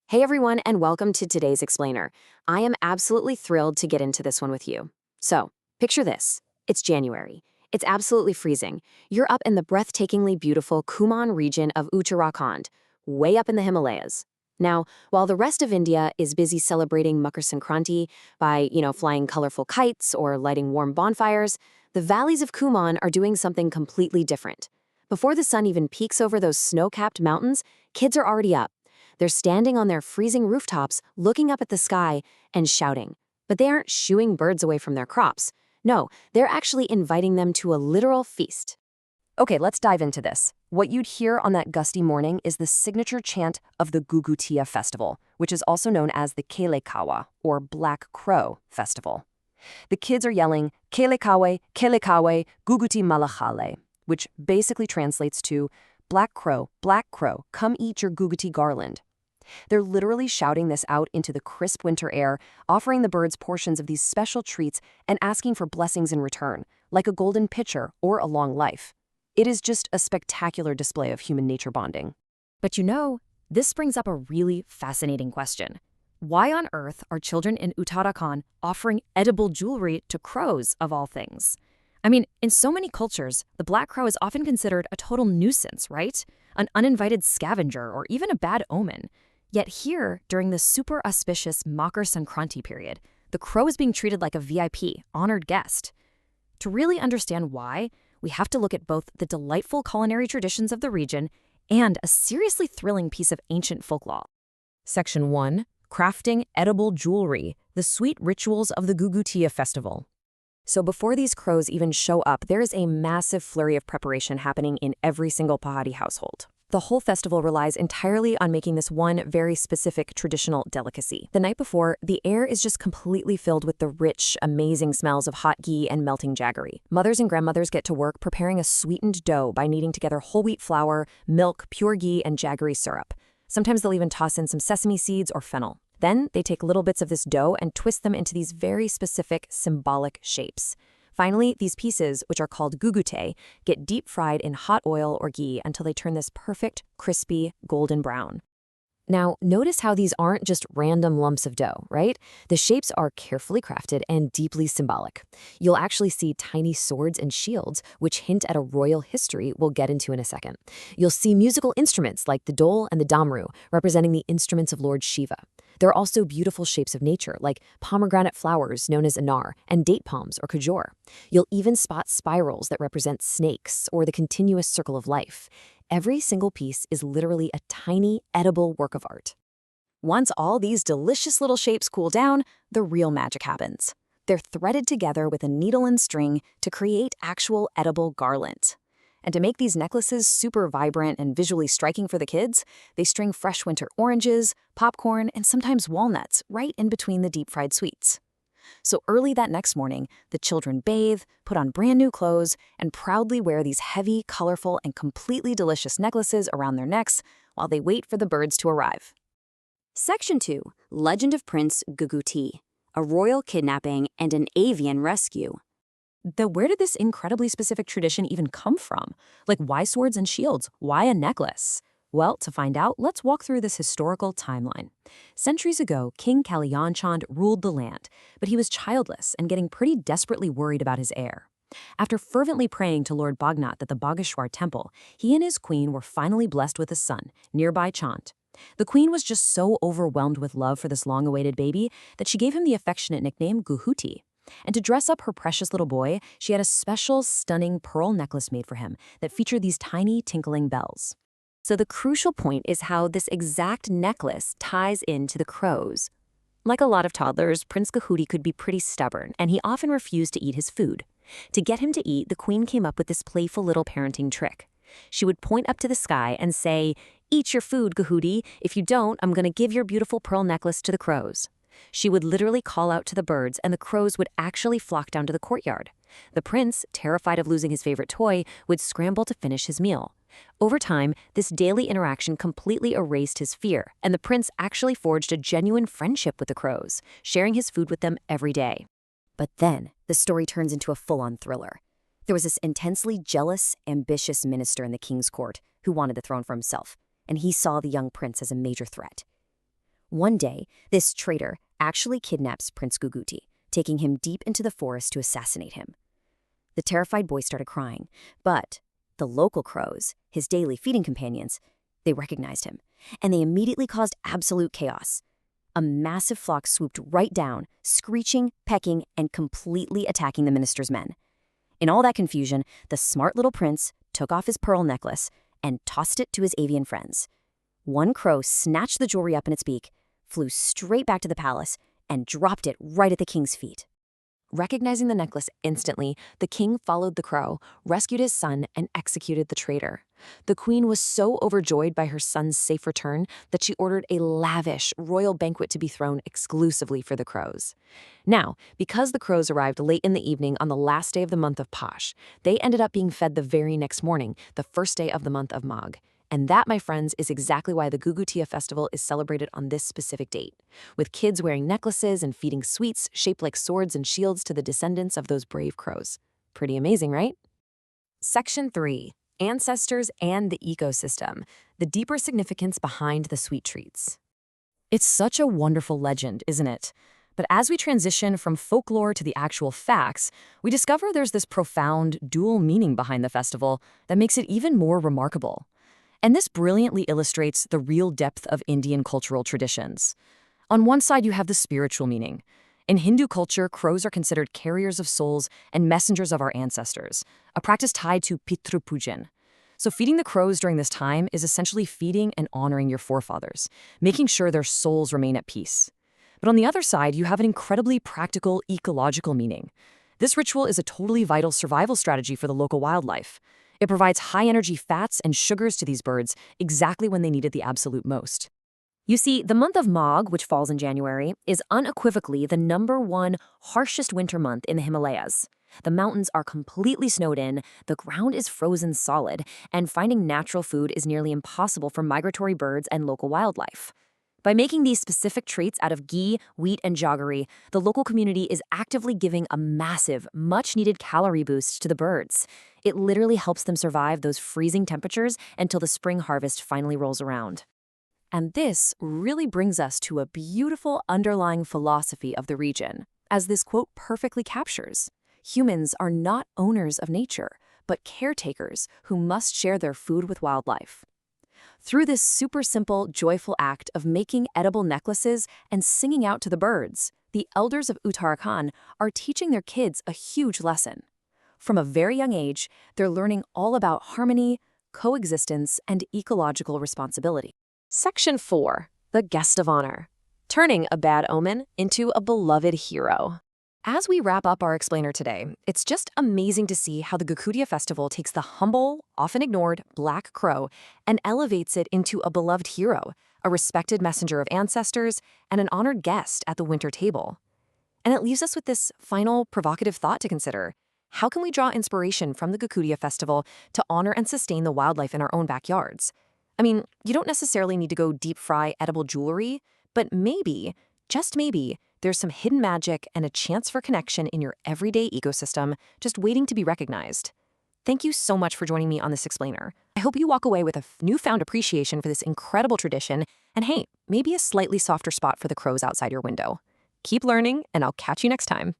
Hey everyone, and welcome to today's Explainer. I am absolutely thrilled to get into this one with you. So, picture this. It's January. It's absolutely freezing. You're up in the breathtakingly beautiful Kumaon region of Uttarakhand, way up in the Himalayas. Now, while the rest of India is busy celebrating Makar Sankranti by, flying colorful kites or lighting warm bonfires, the valleys of Kumaon are doing something completely different. Before the sun even peeks over those snow-capped mountains, kids are already up. They're standing on their freezing rooftops, looking up at the sky and shouting. But they aren't shooing birds away from their crops. No, they're actually inviting them to a literal feast. Okay, let's dive into this. What you'd hear on that gusty morning is the signature chant of the Ghughutiya festival, which is also known as the Kelekawa, or Black Crow Festival. The kids are yelling, Kelekawe, Kelekawe, Ghughuti Malachale, which basically translates to, Black Crow, come eat your Ghughute garland. They're literally shouting this out into the crisp winter air, offering the birds portions of these special treats and asking for blessings in return, like a golden pitcher or a long life. It is just a spectacular display of human nature bonding. But this brings up a really fascinating question. Why on earth are children in Uttarakhand offering edible jewelry to crows, of all things? I mean, in so many cultures, the black crow is often considered a total nuisance, right? An uninvited scavenger or even a bad omen. Yet here, during the super auspicious Makar Sankranti period, the crow is being treated like a VIP, honored guest. To really understand why, we have to look at both the delightful culinary traditions of the region and a seriously thrilling piece of ancient folklore. Section 1. Crafting edible jewelry, the sweet rituals of the Ghughutiya festival. So before these crows even show up, there is a massive flurry of preparation happening in every single Pahadi household. The whole festival relies entirely on making this one very specific traditional delicacy. The night before, the air is just completely filled with the rich, amazing smells of hot ghee and melting jaggery. Mothers and grandmothers get to work preparing a sweetened dough by kneading together whole wheat flour, milk, pure ghee, and jaggery syrup. Sometimes they'll even toss in some sesame seeds or fennel. Then they take little bits of this dough and twist them into these very specific symbolic shapes. Finally, these pieces, which are called Ghugute, get deep fried in hot oil or ghee until they turn this perfect, crispy, golden brown. Now, notice how these aren't just random lumps of dough, right? The shapes are carefully crafted and deeply symbolic. You'll actually see tiny swords and shields, which hint at a royal history we'll get into in a second. You'll see musical instruments like the dole and the damru, representing the instruments of Lord Shiva. There are also beautiful shapes of nature, like pomegranate flowers known as anar, and date palms or khajur. You'll even spot spirals that represent snakes or the continuous circle of life. Every single piece is literally a tiny, edible work of art. Once all these delicious little shapes cool down, the real magic happens. They're threaded together with a needle and string to create actual edible garland. And to make these necklaces super vibrant and visually striking for the kids, they string fresh winter oranges, popcorn, and sometimes walnuts right in between the deep-fried sweets. So early that next morning, the children bathe, put on brand new clothes, and proudly wear these heavy, colorful, and completely delicious necklaces around their necks while they wait for the birds to arrive. Section 2. Legend of Prince Ghughuti, a royal kidnapping and an avian rescue. Where did this incredibly specific tradition even come from? Like, why swords and shields? Why a necklace? Well, to find out, let's walk through this historical timeline. Centuries ago, King Kalyan Chand ruled the land, but he was childless and getting pretty desperately worried about his heir. After fervently praying to Lord Bhagnat at the Bageshwar temple, he and his queen were finally blessed with a son, nearby Chand. The queen was just so overwhelmed with love for this long-awaited baby that she gave him the affectionate nickname Ghughute. And to dress up her precious little boy, she had a special, stunning pearl necklace made for him that featured these tiny, tinkling bells. So the crucial point is how this exact necklace ties into the crows. Like a lot of toddlers, Prince Ghughuti could be pretty stubborn, and he often refused to eat his food. To get him to eat, the queen came up with this playful little parenting trick. She would point up to the sky and say, "Eat your food, Ghughuti. If you don't, I'm going to give your beautiful pearl necklace to the crows." She would literally call out to the birds, and the crows would actually flock down to the courtyard. The prince, terrified of losing his favorite toy, would scramble to finish his meal. Over time, this daily interaction completely erased his fear, and the prince actually forged a genuine friendship with the crows, sharing his food with them every day. But then, the story turns into a full-on thriller. There was this intensely jealous, ambitious minister in the king's court who wanted the throne for himself, and he saw the young prince as a major threat. One day, this traitor actually kidnaps Prince Ghughute, taking him deep into the forest to assassinate him. The terrified boy started crying, but the local crows, his daily feeding companions, they recognized him, and they immediately caused absolute chaos. A massive flock swooped right down, screeching, pecking, and completely attacking the minister's men. In all that confusion, the smart little prince took off his pearl necklace and tossed it to his avian friends. One crow snatched the jewelry up in its beak, flew straight back to the palace, and dropped it right at the king's feet. Recognizing the necklace instantly, the king followed the crow, rescued his son, and executed the traitor. The queen was so overjoyed by her son's safe return that she ordered a lavish royal banquet to be thrown exclusively for the crows. Now, because the crows arrived late in the evening on the last day of the month of Posh, they ended up being fed the very next morning, the first day of the month of Magh. And that, my friends, is exactly why the Ghughutiya festival is celebrated on this specific date, with kids wearing necklaces and feeding sweets shaped like swords and shields to the descendants of those brave crows. Pretty amazing, right? Section 3. Ancestors and the ecosystem, the deeper significance behind the sweet treats. It's such a wonderful legend, isn't it? But as we transition from folklore to the actual facts, we discover there's this profound dual meaning behind the festival that makes it even more remarkable. And this brilliantly illustrates the real depth of Indian cultural traditions. On one side, you have the spiritual meaning. In Hindu culture, crows are considered carriers of souls and messengers of our ancestors, a practice tied to Pitru Pujan. So feeding the crows during this time is essentially feeding and honoring your forefathers, making sure their souls remain at peace. But on the other side, you have an incredibly practical ecological meaning. This ritual is a totally vital survival strategy for the local wildlife. It provides high-energy fats and sugars to these birds exactly when they need it the absolute most. You see, the month of Magh, which falls in January, is unequivocally the #1 harshest winter month in the Himalayas. The mountains are completely snowed in, the ground is frozen solid, and finding natural food is nearly impossible for migratory birds and local wildlife. By making these specific treats out of ghee, wheat, and jaggery, the local community is actively giving a massive, much-needed calorie boost to the birds. It literally helps them survive those freezing temperatures until the spring harvest finally rolls around. And this really brings us to a beautiful underlying philosophy of the region, as this quote perfectly captures. Humans are not owners of nature, but caretakers who must share their food with wildlife. Through this super simple, joyful act of making edible necklaces and singing out to the birds, the elders of Uttarakhand are teaching their kids a huge lesson. From a very young age, they're learning all about harmony, coexistence, and ecological responsibility. Section 4. The Guest of Honor. Turning a bad omen into a beloved hero. As we wrap up our explainer today, it's just amazing to see how the Ghughutiya festival takes the humble, often ignored, black crow and elevates it into a beloved hero, a respected messenger of ancestors, and an honored guest at the winter table. And it leaves us with this final, provocative thought to consider. How can we draw inspiration from the Ghughutiya festival to honor and sustain the wildlife in our own backyards? I mean, you don't necessarily need to go deep fry edible jewelry, but maybe, just maybe, there's some hidden magic and a chance for connection in your everyday ecosystem just waiting to be recognized. Thank you so much for joining me on this explainer. I hope you walk away with a newfound appreciation for this incredible tradition and hey, maybe a slightly softer spot for the crows outside your window. Keep learning, and I'll catch you next time.